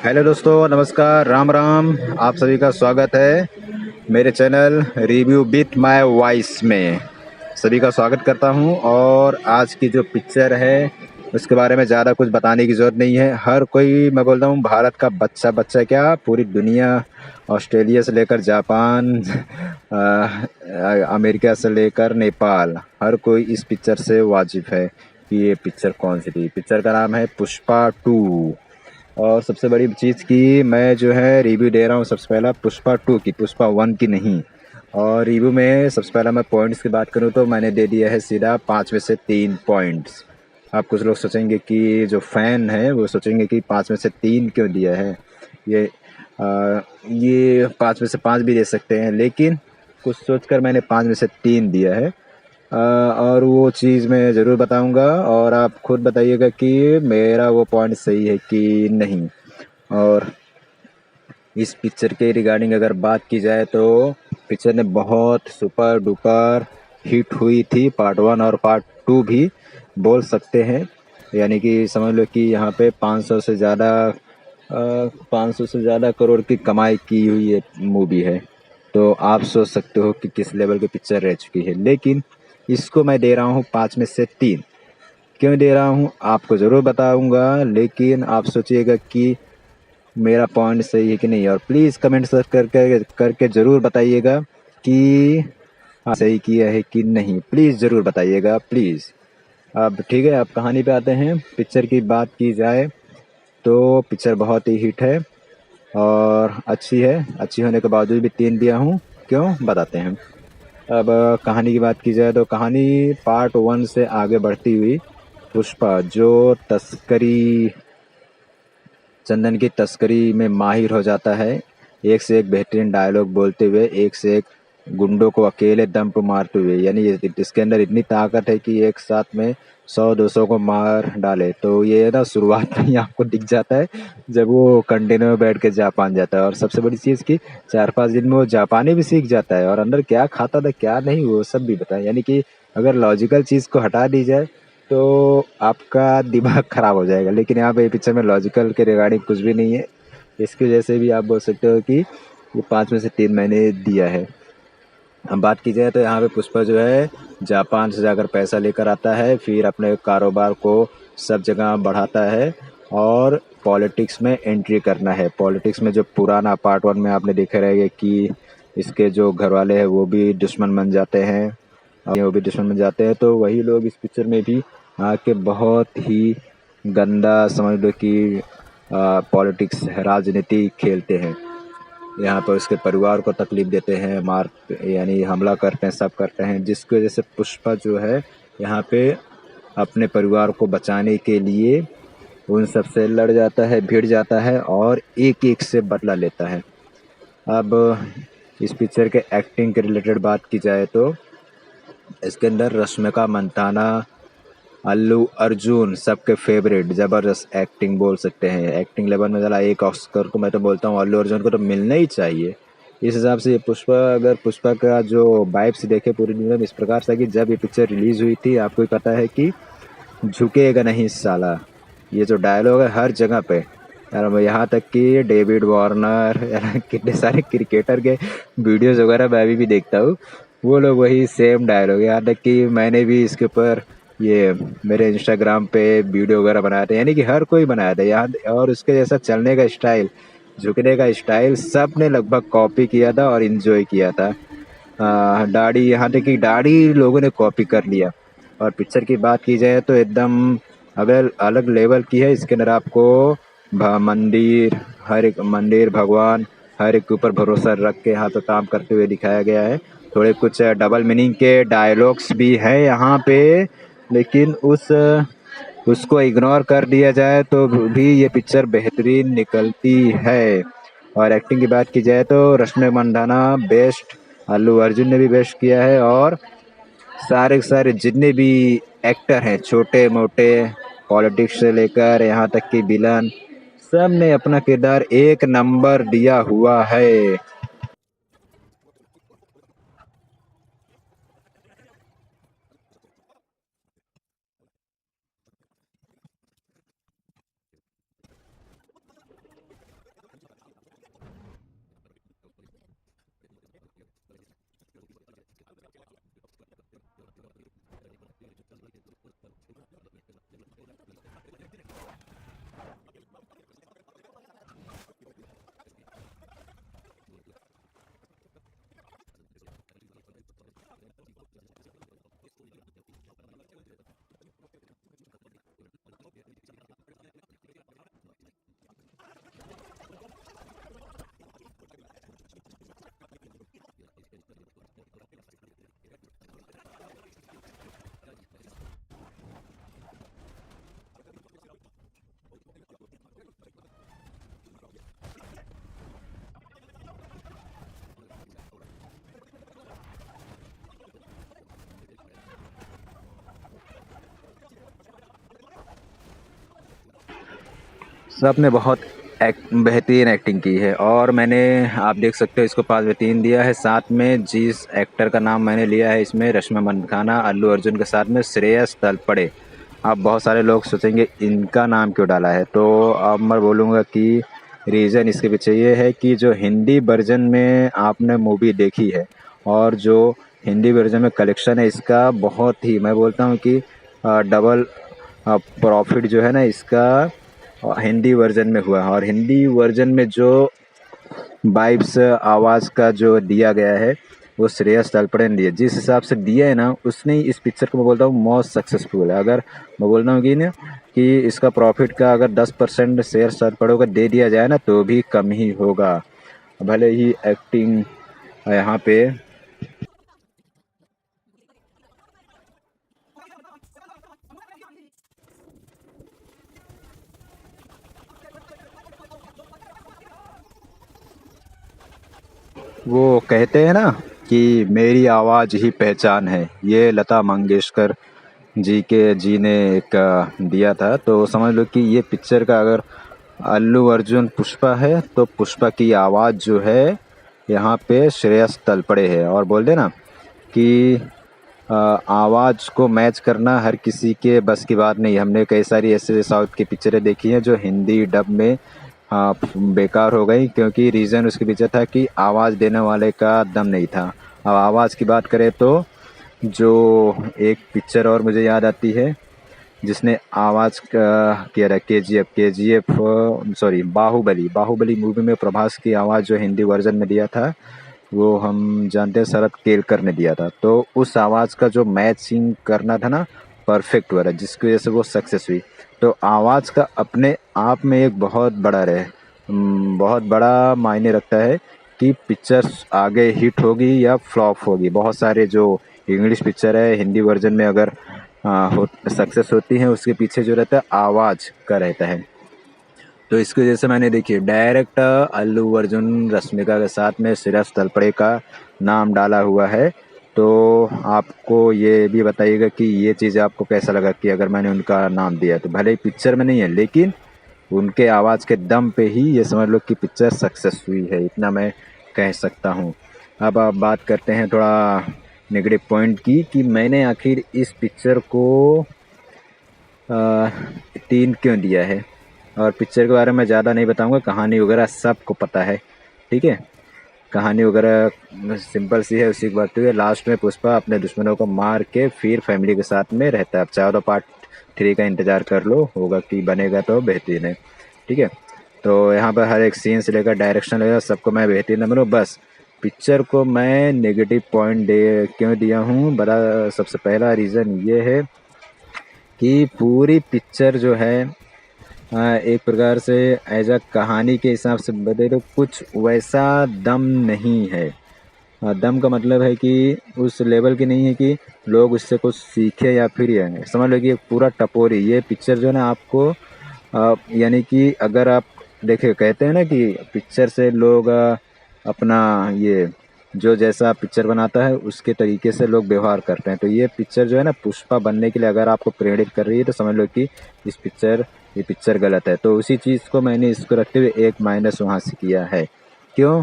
Hello दोस्तों, नमस्कार, राम राम। आप सभी का स्वागत है मेरे channel review with my voice में। सभी का स्वागत करता हूं। और आज की जो पिक्चर है उसके बारे में ज़्यादा कुछ बताने की ज़रूरत नहीं है। हर कोई, मैं बोलता हूं, भारत का बच्चा बच्चा क्या, पूरी दुनिया, ऑस्ट्रेलिया से लेकर जापान, अमेरिका से लेकर नेपाल, हर कोई इस पिक्चर से वाजिफ है कि ये पिक्चर कौन सी थी। पिक्चर का नाम है पुष्पा 2। और सबसे बड़ी चीज़ कि मैं जो है रिव्यू दे रहा हूँ सबसे पहला पुष्पा 2 की, पुष्पा 1 की नहीं। और रिव्यू में सबसे पहला मैं पॉइंट्स की बात करूँ तो मैंने दे दिया है सीधा 5 में से 3 पॉइंट्स। आप कुछ लोग सोचेंगे कि जो फ़ैन है वो सोचेंगे कि 5 में से 3 क्यों दिया है। ये 5 में से 5 भी दे सकते हैं, लेकिन कुछ सोचकर मैंने 5 में से 3 दिया है। और वो चीज़ मैं ज़रूर बताऊंगा और आप खुद बताइएगा कि मेरा वो पॉइंट सही है कि नहीं। और इस पिक्चर के रिगार्डिंग अगर बात की जाए तो पिक्चर ने बहुत सुपर डुपर हिट हुई थी। पार्ट 1 और पार्ट 2 भी बोल सकते हैं। यानी कि समझ लो कि यहाँ पे 500 से ज़्यादा करोड़ की कमाई की हुई ये मूवी है। तो आप सोच सकते हो कि किस लेवल की पिक्चर रह चुकी है। लेकिन इसको मैं दे रहा हूँ 5 में से 3। क्यों दे रहा हूँ आपको ज़रूर बताऊँगा, लेकिन आप सोचिएगा कि मेरा पॉइंट सही है कि नहीं। और प्लीज़ कमेंट सर्च करके ज़रूर बताइएगा कि हाँ सही किया है कि नहीं। प्लीज़ ज़रूर बताइएगा, प्लीज़। अब ठीक है, अब कहानी पे आते हैं। पिक्चर की बात की जाए तो पिक्चर बहुत ही हिट है और अच्छी है। अच्छी होने के बावजूद भी 3 दिया हूँ। क्यों, बताते हैं। अब कहानी की बात की जाए तो कहानी पार्ट 1 से आगे बढ़ती हुई पुष्पा, जो तस्करी, चंदन की तस्करी में माहिर हो जाता है, एक से एक बेहतरीन डायलॉग बोलते हुए, एक से एक गुंडों को अकेले दम पर मारते हुए। यानी इसके अंदर इतनी ताकत है कि एक साथ में 100-200 को मार डाले। तो ये ना शुरुआत में ही आपको दिख जाता है जब वो कंटेनर में बैठ के जापान जाता है। और सबसे बड़ी चीज़ कि 4-5 दिन में वो जापानी भी सीख जाता है और अंदर क्या खाता था क्या नहीं वो सब भी बताया। यानी कि अगर लॉजिकल चीज़ को हटा दी जाए तो आपका दिमाग खराब हो जाएगा। लेकिन यहाँ पे पिक्चर में लॉजिकल के रिगार्डिंग कुछ भी नहीं है। इसकी वजह से भी आप बोल सकते हो कि ये 5 में से 3 मैंने दिया है। अब बात की जाए तो यहाँ पे पुष्पा जो है जापान से जाकर पैसा लेकर आता है, फिर अपने कारोबार को सब जगह बढ़ाता है और पॉलिटिक्स में एंट्री करना है। पॉलिटिक्स में जो पुराना पार्ट 1 में आपने देखे रहेंगे कि इसके जो घर वाले हैं वो भी दुश्मन बन जाते हैं, वो भी दुश्मन बन जाते हैं। तो वही लोग इस पिक्चर में भी आके बहुत ही गंदा, समझ लो कि पॉलिटिक्स, राजनीति खेलते हैं। यहाँ पर उसके परिवार को तकलीफ देते हैं, मार यानी हमला करते हैं, सब करते हैं। जिसकी वजह से पुष्पा जो है यहाँ पे अपने परिवार को बचाने के लिए उन सब से लड़ जाता है, भिड़ जाता है और एक एक से बदला लेता है। अब इस पिक्चर के एक्टिंग के रिलेटेड बात की जाए तो इसके अंदर रश्मिका मंदाना, अल्लू अर्जुन सबके फेवरेट, जबरदस्त एक्टिंग बोल सकते हैं। एक्टिंग लेवल में ज़रा एक ऑस्कर को मैं तो बोलता हूँ अल्लू अर्जुन को तो मिलना ही चाहिए। इस हिसाब से ये पुष्पा, अगर पुष्पा का जो वाइब्स देखे पूरी दुनिया में इस प्रकार से कि जब ये पिक्चर रिलीज हुई थी, आपको ही पता है कि झुकेगा नहीं साला, ये जो डायलॉग है हर जगह पे। यार यहाँ तक कि डेविड वार्नर, यार कितने सारे क्रिकेटर के वीडियोस वगैरह मैं अभी भी देखता हूँ, वो लोग वही सेम डायलॉग। यहाँ तक कि मैंने भी इसके ऊपर ये मेरे इंस्टाग्राम पे वीडियो वगैरह बनाया था, यानी कि हर कोई बनाया था यहाँ। और उसके जैसा चलने का स्टाइल, झुकने का स्टाइल सब ने लगभग कॉपी किया था और इन्जॉय किया था। दाढ़ी, यहाँ तक कि दाढ़ी लोगों ने कॉपी कर लिया। और पिक्चर की बात की जाए तो एकदम अगर अलग लेवल की है। इसके अंदर आपको मंदिर, हर एक मंदिर, भगवान, हर एक के ऊपर भरोसा रख के यहाँ पे काम करते हुए दिखाया गया है। थोड़े कुछ डबल मीनिंग के डायलॉग्स भी हैं यहाँ पे, लेकिन उसको इग्नोर कर दिया जाए तो भी ये पिक्चर बेहतरीन निकलती है। और एक्टिंग की बात की जाए तो रश्मि मंदाना बेस्ट, अल्लू अर्जुन ने भी बेस्ट किया है। और सारे के सारे जितने भी एक्टर हैं, छोटे मोटे, पॉलिटिक्स से लेकर यहाँ तक कि विलन, सब ने अपना किरदार एक नंबर दिया हुआ है। सब ने बहुत बेहतरीन एक्टिंग की है और मैंने, आप देख सकते हो, इसको 5/3 दिया है। साथ में जिस एक्टर का नाम मैंने लिया है इसमें, रश्मि मंदाना अल्लू अर्जुन के साथ में श्रेयस तलपड़े। अब बहुत सारे लोग सोचेंगे इनका नाम क्यों डाला है, तो अब मैं बोलूँगा कि रीज़न इसके पीछे ये है कि जो हिंदी वर्जन में आपने मूवी देखी है और जो हिंदी वर्जन में कलेक्शन है इसका, बहुत ही, मैं बोलता हूँ कि डबल प्रॉफिट जो है ना इसका हिंदी वर्जन में हुआ है। और हिंदी वर्जन में जो वाइब्स आवाज़ का जो दिया गया है वो श्रेयस तलपड़े ने दिया, जिस हिसाब से दिया है ना उसने ही इस पिक्चर को, मैं बोलता हूँ, मोस्ट सक्सेसफुल है। अगर मैं बोलता हूँ कि ना कि इसका प्रॉफिट का अगर 10% श्रेयस तलपड़े को दे दिया जाए ना तो भी कम ही होगा। भले ही एक्टिंग यहाँ पे वो कहते हैं ना कि मेरी आवाज़ ही पहचान है, ये लता मंगेशकर जी ने एक दिया था। तो समझ लो कि ये पिक्चर का अगर अल्लू अर्जुन पुष्पा है तो पुष्पा की आवाज़ जो है यहाँ पे श्रेयस तलपड़े है। और बोल देना कि आवाज़ को मैच करना हर किसी के बस की बात नहीं। हमने कई सारी ऐसे साउथ की पिक्चरें देखी हैं जो हिंदी डब में बेकार हो गई, क्योंकि रीज़न उसके पीछे था कि आवाज़ देने वाले का दम नहीं था। अब आवाज़ की बात करें तो जो एक पिक्चर और मुझे याद आती है जिसने आवाज़ किया था, के जी एफ सॉरी बाहुबली मूवी में प्रभास की आवाज़ जो हिंदी वर्जन में दिया था वो हम जानते हैं शरद केलकर ने दिया था। तो उस आवाज़ का जो मैचिंग करना था ना, परफेक्ट हुआ था, जिसकी वजह से वो सक्सेस हुई। तो आवाज़ का अपने आप में एक बहुत बड़ा मायने रखता है कि पिक्चर आगे हिट होगी या फ्लॉप होगी। बहुत सारे जो इंग्लिश पिक्चर है हिंदी वर्जन में अगर सक्सेस होती हैं उसके पीछे जो रहता है आवाज़ का रहता है। तो इसकी वजह से मैंने, देखिए, डायरेक्ट अल्लू अर्जुन रश्मिका के साथ में श्रेयस तलपड़े का नाम डाला हुआ है। तो आपको ये भी बताइएगा कि ये चीज़ आपको कैसा लगा कि अगर मैंने उनका नाम दिया, तो भले ही पिक्चर में नहीं है लेकिन उनके आवाज़ के दम पे ही ये समझ लो कि पिक्चर सक्सेस हुई है, इतना मैं कह सकता हूँ। अब आप बात करते हैं थोड़ा नेगेटिव पॉइंट की कि मैंने आखिर इस पिक्चर को 3 क्यों दिया है। और पिक्चर के बारे में ज़्यादा नहीं बताऊंगा, कहानी वगैरह सबको पता है, ठीक है। कहानी वगैरह सिंपल सी है, उसी की बात हुई है। लास्ट में पुष्पा अपने दुश्मनों को मार के फिर फैमिली के साथ में रहता है। अब चाहे तो पार्ट 3 का इंतज़ार कर लो, होगा कि बनेगा तो बेहतरीन है, ठीक है। तो यहाँ पर हर एक सीन से लेकर डायरेक्शन लेकर सबको मैं बेहतरीन नंबर दूँ। बस पिक्चर को मैं नेगेटिव पॉइंट दे क्यों दिया हूँ, बड़ा सबसे पहला रीज़न ये है कि पूरी पिक्चर जो है एक प्रकार से एज अ कहानी के हिसाब से बता तो कुछ वैसा दम नहीं है। दम का मतलब है कि उस लेवल की नहीं है कि लोग उससे कुछ सीखे या फिर ये समझ लो कि एक पूरा टपोरी ये पिक्चर जो है ना आपको यानी कि अगर आप देखे, कहते हैं ना कि पिक्चर से लोग अपना ये जो जैसा पिक्चर बनाता है उसके तरीके से लोग व्यवहार करते हैं। तो ये पिक्चर जो है ना पुष्पा बनने के लिए अगर आपको प्रेरित कर रही है तो समझ लो कि ये पिक्चर गलत है। तो उसी चीज़ को मैंने इसको रखते हुए एक माइनस वहाँ से किया है। क्यों?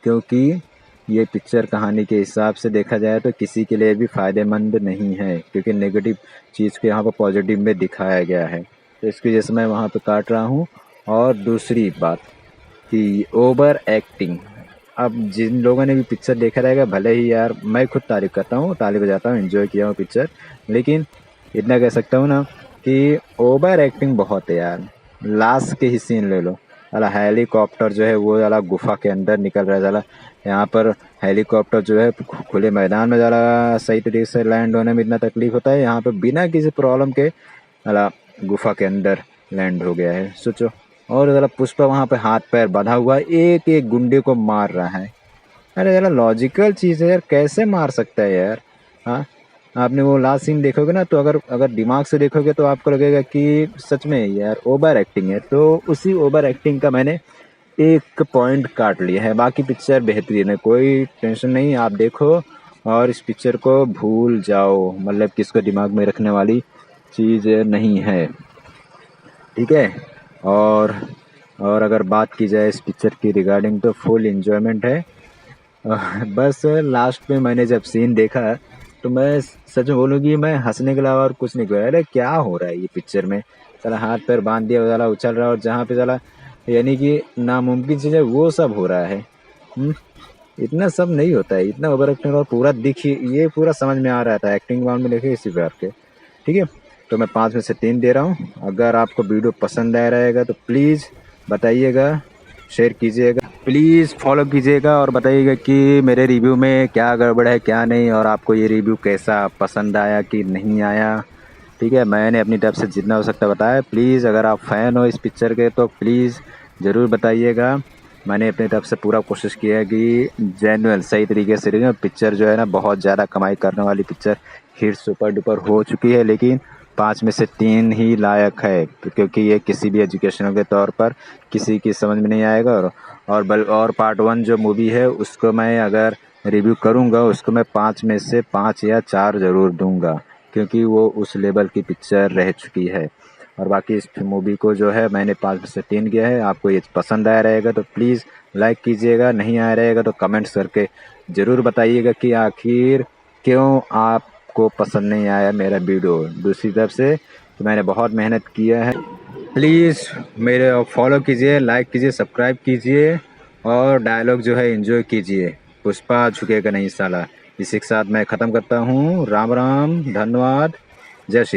क्योंकि ये पिक्चर कहानी के हिसाब से देखा जाए तो किसी के लिए भी फ़ायदेमंद नहीं है, क्योंकि नेगेटिव चीज़ को यहाँ पर पॉजिटिव में दिखाया गया है। तो इसकी वजह से मैं वहाँ पे काट रहा हूँ। और दूसरी बात कि ओवर एक्टिंग, अब जिन लोगों ने भी पिक्चर देखा रहेगा, भले ही यार मैं खुद तारीफ़ करता हूँ, ताली बजाता हूँ, एंजॉय किया हूँ पिक्चर, लेकिन इतना कह सकता हूँ ना कि ओवर एक्टिंग बहुत है यार। लास्ट के ही सीन ले लो, साला हेलीकॉप्टर जो है वो साला गुफा के अंदर निकल रहा है, साला यहाँ पर हेलीकॉप्टर जो है खुले मैदान में ज़रा सही तरीके से लैंड होने में इतना तकलीफ होता है, यहाँ पे बिना किसी प्रॉब्लम के साला गुफा के अंदर लैंड हो गया है, सोचो। और साला पुष्पा वहाँ पे हाथ पैर बंधा हुआ है, एक एक गुंडे को मार रहा है। अरे साला लॉजिकल चीज़ है यार, कैसे मार सकता है यार। हाँ, आपने वो लास्ट सीन देखोगे ना तो अगर अगर दिमाग से देखोगे तो आपको लगेगा कि सच में यार ओवर एक्टिंग है। तो उसी ओवर एक्टिंग का मैंने एक पॉइंट काट लिया है। बाकी पिक्चर बेहतरीन है, कोई टेंशन नहीं, आप देखो और इस पिक्चर को भूल जाओ, मतलब कि इसको दिमाग में रखने वाली चीज़ नहीं है, ठीक है। और अगर बात की जाए इस पिक्चर की रिगार्डिंग तो फुल एंजॉयमेंट है। बस लास्ट में मैंने जब सीन देखा तो मैं सच में बोलूँ कि मैं हंसने के अलावा और कुछ नहीं किया। अरे क्या हो रहा है ये पिक्चर में, साला हाथ पैर बांध दिया साला उछल रहा है और जहाँ पे साला यानी कि नामुमकिन चीज़ है वो सब हो रहा है। इतना सब नहीं होता है, इतना ओवर एक्टिंग और पूरा दिखिए ये पूरा समझ में आ रहा था एक्टिंग वाउंड में देखिए इसी प्रकार के। ठीक है, तो मैं 5 में से 3 दे रहा हूँ। अगर आपको वीडियो पसंद आया रहेगा तो प्लीज़ बताइएगा, शेयर कीजिएगा, प्लीज़ फॉलो कीजिएगा और बताइएगा कि मेरे रिव्यू में क्या गड़बड़ है क्या नहीं, और आपको ये रिव्यू कैसा पसंद आया कि नहीं आया। ठीक है, मैंने अपनी तरफ से जितना हो सकता बताया। प्लीज़ अगर आप फ़ैन हो इस पिक्चर के तो प्लीज़ ज़रूर बताइएगा। मैंने अपनी तरफ से पूरा कोशिश किया है कि जेन्युइन सही तरीके से पिक्चर जो है ना बहुत ज़्यादा कमाई करने वाली पिक्चर हिट सुपर डुपर हो चुकी है, लेकिन 5 में से 3 ही लायक है क्योंकि ये किसी भी एजुकेशनल के तौर पर किसी की समझ में नहीं आएगा। और पार्ट 1 जो मूवी है उसको मैं अगर रिव्यू करूँगा उसको मैं 5 में से 5 या 4 ज़रूर दूँगा क्योंकि वो उस लेवल की पिक्चर रह चुकी है। और बाकी इस मूवी को जो है मैंने 5 में से 3 किया है। आपको ये पसंद आया रहेगा तो प्लीज़ लाइक कीजिएगा, नहीं आया रहेगा तो कमेंट्स करके ज़रूर बताइएगा कि आखिर क्यों आपको पसंद नहीं आया मेरा वीडियो। दूसरी तरफ से तो मैंने बहुत मेहनत किया है। प्लीज़ मेरे फॉलो कीजिए, लाइक कीजिए, सब्सक्राइब कीजिए और डायलॉग जो है एंजॉय कीजिए। पुष्पा झुकेगा नहीं साला। इसी के साथ मैं ख़त्म करता हूँ। राम राम, धन्यवाद, जय श्री